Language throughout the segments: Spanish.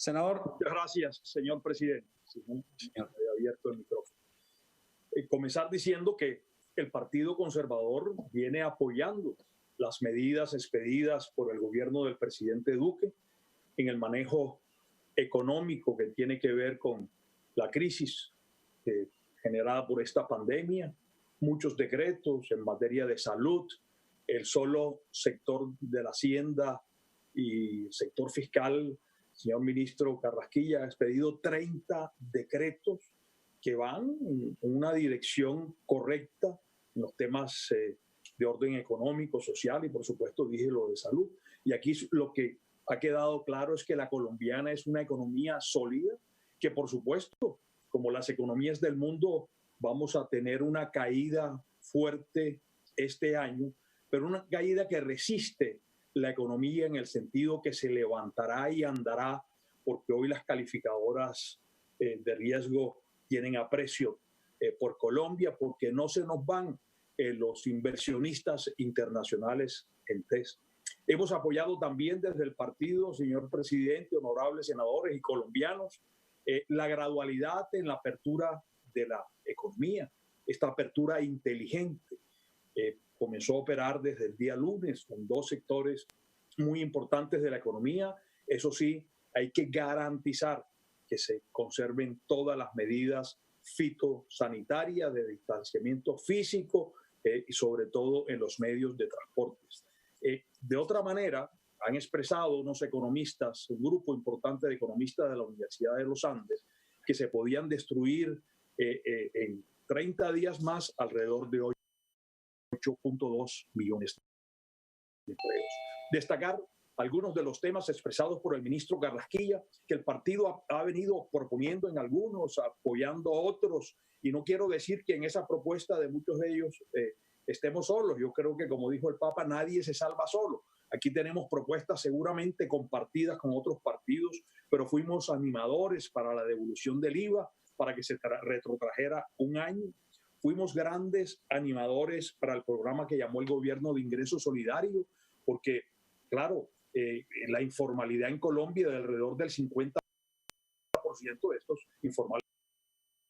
Senador. Muchas gracias, señor presidente. Señor, he abierto el micrófono. Comenzar diciendo que el Partido Conservador viene apoyando las medidas expedidas por el gobierno del presidente Duque en el manejo económico que tiene que ver con la crisis generada por esta pandemia, muchos decretos en materia de salud, el solo sector de la hacienda y el sector fiscal. Señor ministro Carrasquilla ha expedido 30 decretos que van en una dirección correcta en los temas de orden económico, social y, por supuesto, dije lo de salud. Y aquí lo que ha quedado claro es que la colombiana es una economía sólida, que, por supuesto, como las economías del mundo, vamos a tener una caída fuerte este año, pero una caída que resiste la economía en el sentido que se levantará y andará, porque hoy las calificadoras de riesgo tienen aprecio por Colombia, porque no se nos van los inversionistas internacionales en test. Hemos apoyado también desde el partido, señor presidente, honorables senadores y colombianos, la gradualidad en la apertura de la economía, esta apertura inteligente. Comenzó a operar desde el día lunes con dos sectores muy importantes de la economía. Eso sí, hay que garantizar que se conserven todas las medidas fitosanitarias de distanciamiento físico y sobre todo en los medios de transportes. De otra manera, han expresado unos economistas, un grupo importante de economistas de la Universidad de los Andes, que se podían destruir en 30 días más alrededor de 8.2 millones de empleos. Destacar algunos de los temas expresados por el ministro Carrasquilla, que el partido ha venido proponiendo en algunos, apoyando a otros, y no quiero decir que en esa propuesta de muchos de ellos estemos solos. Yo creo que, como dijo el Papa, nadie se salva solo. Aquí tenemos propuestas seguramente compartidas con otros partidos, pero fuimos animadores para la devolución del IVA, para que se retrotrajera un año. Fuimos grandes animadores para el programa que llamó el gobierno de ingreso solidario, porque, claro, la informalidad en Colombia de alrededor del 50% de estos informales,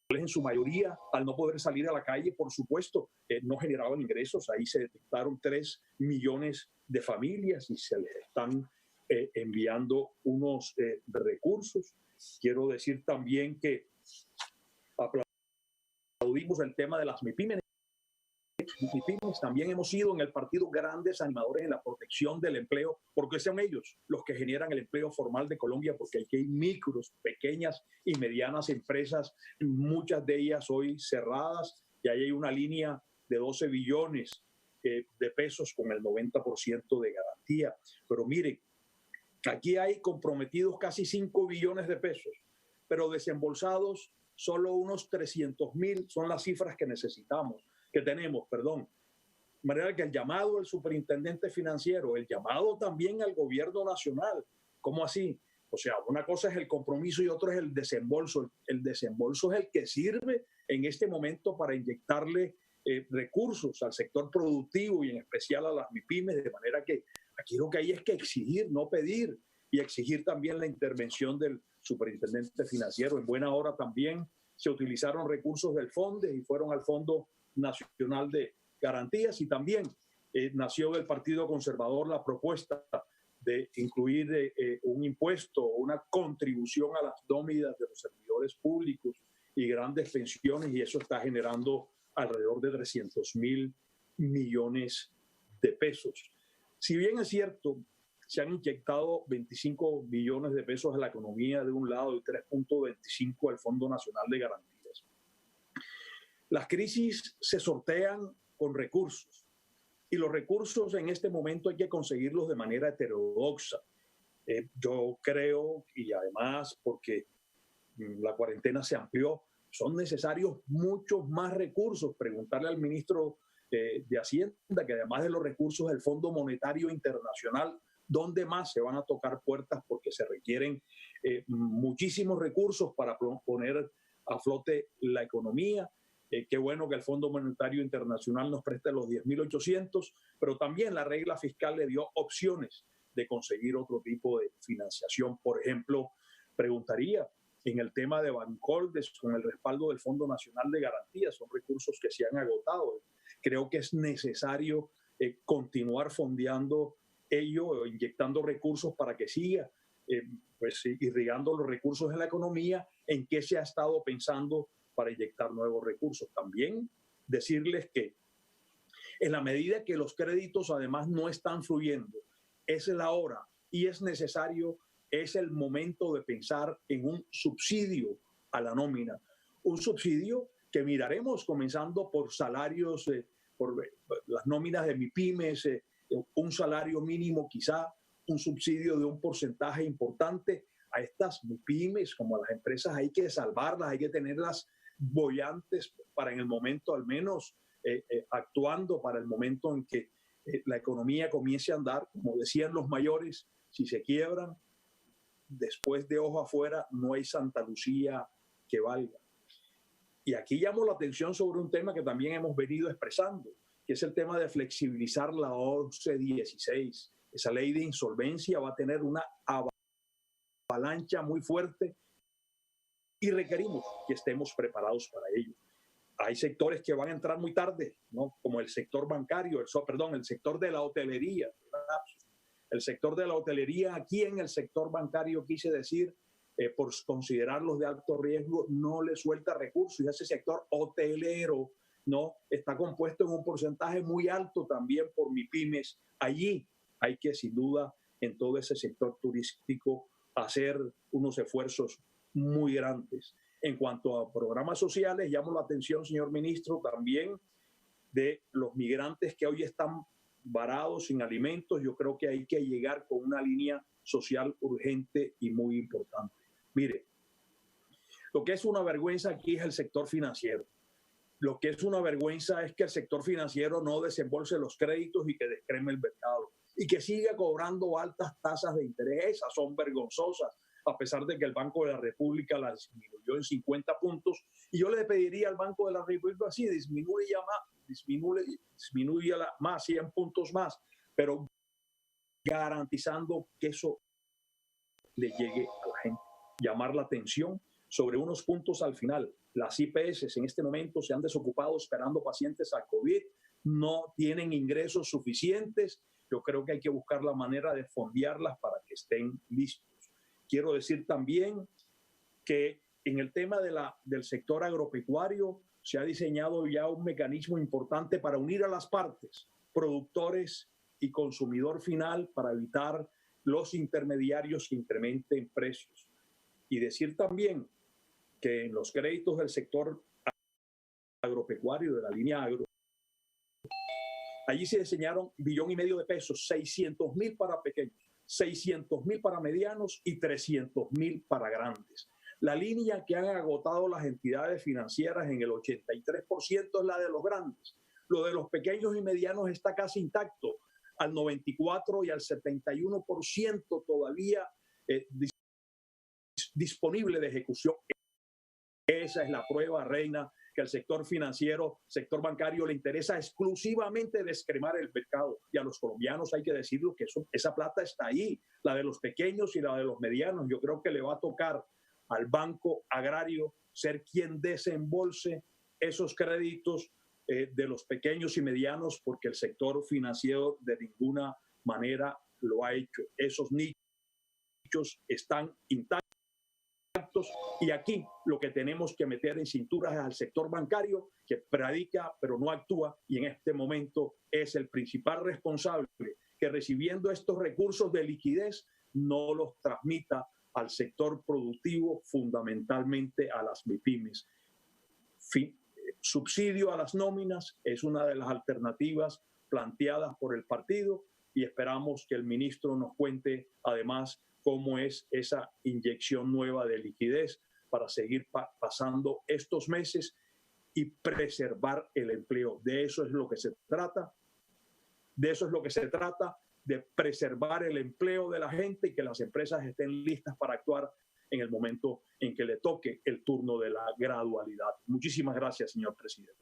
en su mayoría, al no poder salir a la calle, por supuesto, no generaban ingresos. Ahí se detectaron 3 millones de familias y se les están enviando unos recursos. Quiero decir también que aplaudimos el tema de las MIPYMES. También hemos sido en el partido grandes animadores en la protección del empleo, porque son ellos los que generan el empleo formal de Colombia, porque aquí hay micros, pequeñas y medianas empresas, muchas de ellas hoy cerradas, y ahí hay una línea de 12 billones de pesos con el 90% de garantía. Pero miren, aquí hay comprometidos casi 5 billones de pesos, pero desembolsados solo unos 300.000 son las cifras que necesitamos. Que tenemos, perdón. De manera que el llamado al superintendente financiero, el llamado también al gobierno nacional, ¿cómo así? O sea, una cosa es el compromiso y otra es el desembolso. El desembolso es el que sirve en este momento para inyectarle recursos al sector productivo y en especial a las MIPYMES, de manera que aquí lo que hay es que exigir, no pedir, y exigir también la intervención del superintendente financiero. En buena hora también se utilizaron recursos del FONDE y fueron al Fondo Nacional de Garantías, y también nació del Partido Conservador la propuesta de incluir un impuesto o una contribución a las nóminas de los servidores públicos y grandes pensiones, y eso está generando alrededor de 300.000 millones de pesos. Si bien es cierto, se han inyectado 25 billones de pesos a la economía de un lado y 3.25 al Fondo Nacional de Garantías. Las crisis se sortean con recursos, y los recursos en este momento hay que conseguirlos de manera heterodoxa. Yo creo, y además porque la cuarentena se amplió, son necesarios muchos más recursos. Preguntarle al ministro de Hacienda, que además de los recursos del Fondo Monetario Internacional, ¿dónde más se van a tocar puertas? Porque se requieren muchísimos recursos para poner a flote la economía. Qué bueno que el Fondo Monetario Internacional nos preste los 10.800, pero también la regla fiscal le dio opciones de conseguir otro tipo de financiación. Por ejemplo, preguntaría, en el tema de Bancoldes, con el respaldo del Fondo Nacional de Garantías, son recursos que se han agotado. Creo que es necesario continuar fondeando ello, inyectando recursos para que siga pues, irrigando los recursos en la economía. ¿En qué se ha estado pensando para inyectar nuevos recursos? También decirles que en la medida que los créditos además no están fluyendo, es la hora y es necesario, es el momento de pensar en un subsidio a la nómina. Un subsidio que miraremos comenzando por salarios, por las nóminas de MIPYMES, un salario mínimo quizá, un subsidio de un porcentaje importante a estas MIPYMES, como a las empresas. Hay que salvarlas, hay que tenerlas bollantes para en el momento al menos actuando para el momento en que la economía comience a andar. Como decían los mayores, si se quiebran, después de ojo afuera no hay Santa Lucía que valga. Y aquí llamo la atención sobre un tema que también hemos venido expresando, que es el tema de flexibilizar la 1116. Esa ley de insolvencia va a tener una avalancha muy fuerte y requerimos que estemos preparados para ello. Hay sectores que van a entrar muy tarde, ¿no? Como el sector bancario, el sector de la hotelería. El sector de la hotelería, aquí en el sector bancario, quise decir, por considerarlos de alto riesgo, no le suelta recursos. Y ese sector hotelero, ¿no? Está compuesto en un porcentaje muy alto también por MIPYMES. Allí hay que, sin duda, en todo ese sector turístico, hacer unos esfuerzos muy grandes. En cuanto a programas sociales, llamo la atención, señor ministro, también de los migrantes que hoy están varados sin alimentos. Yo creo que hay que llegar con una línea social urgente y muy importante. Mire, lo que es una vergüenza aquí es el sector financiero. Lo que es una vergüenza es que el sector financiero no desembolse los créditos y que descreme el mercado y que siga cobrando altas tasas de interés. Esas son vergonzosas, a pesar de que el Banco de la República las disminuyó en 50 puntos. Y yo le pediría al Banco de la República, sí, disminuya más, 100 puntos más, pero garantizando que eso le llegue a la gente. Llamar la atención sobre unos puntos al final. Las IPS en este momento se han desocupado esperando pacientes a COVID, no tienen ingresos suficientes. Yo creo que hay que buscar la manera de fondearlas para que estén listos. Quiero decir también que en el tema del sector agropecuario se ha diseñado ya un mecanismo importante para unir a las partes, productores y consumidor final, para evitar los intermediarios que incrementen precios. Y decir también que en los créditos del sector agropecuario, de la línea agro, allí se diseñaron $1,5 billones de pesos, 600,000 para pequeños, 600,000 para medianos y 300,000 para grandes. La línea que han agotado las entidades financieras en el 83% es la de los grandes. Lo de los pequeños y medianos está casi intacto, al 94% y al 71% todavía disponible de ejecución. Esa es la prueba reina, que al sector financiero, sector bancario, le interesa exclusivamente descremar el mercado. Y a los colombianos hay que decirlo que esa plata está ahí, la de los pequeños y la de los medianos. Yo creo que le va a tocar al Banco Agrario ser quien desembolse esos créditos de los pequeños y medianos, porque el sector financiero de ninguna manera lo ha hecho. Esos nichos están intactos. Y aquí lo que tenemos que meter en cintura es al sector bancario, que predica pero no actúa, y en este momento es el principal responsable, que recibiendo estos recursos de liquidez no los transmita al sector productivo, fundamentalmente a las MIPYMES. Subsidio a las nóminas es una de las alternativas planteadas por el partido, y esperamos que el ministro nos cuente además cómo es esa inyección nueva de liquidez para seguir pasando estos meses y preservar el empleo. De eso es lo que se trata. De eso es lo que se trata, de preservar el empleo de la gente y que las empresas estén listas para actuar en el momento en que le toque el turno de la gradualidad. Muchísimas gracias, señor presidente.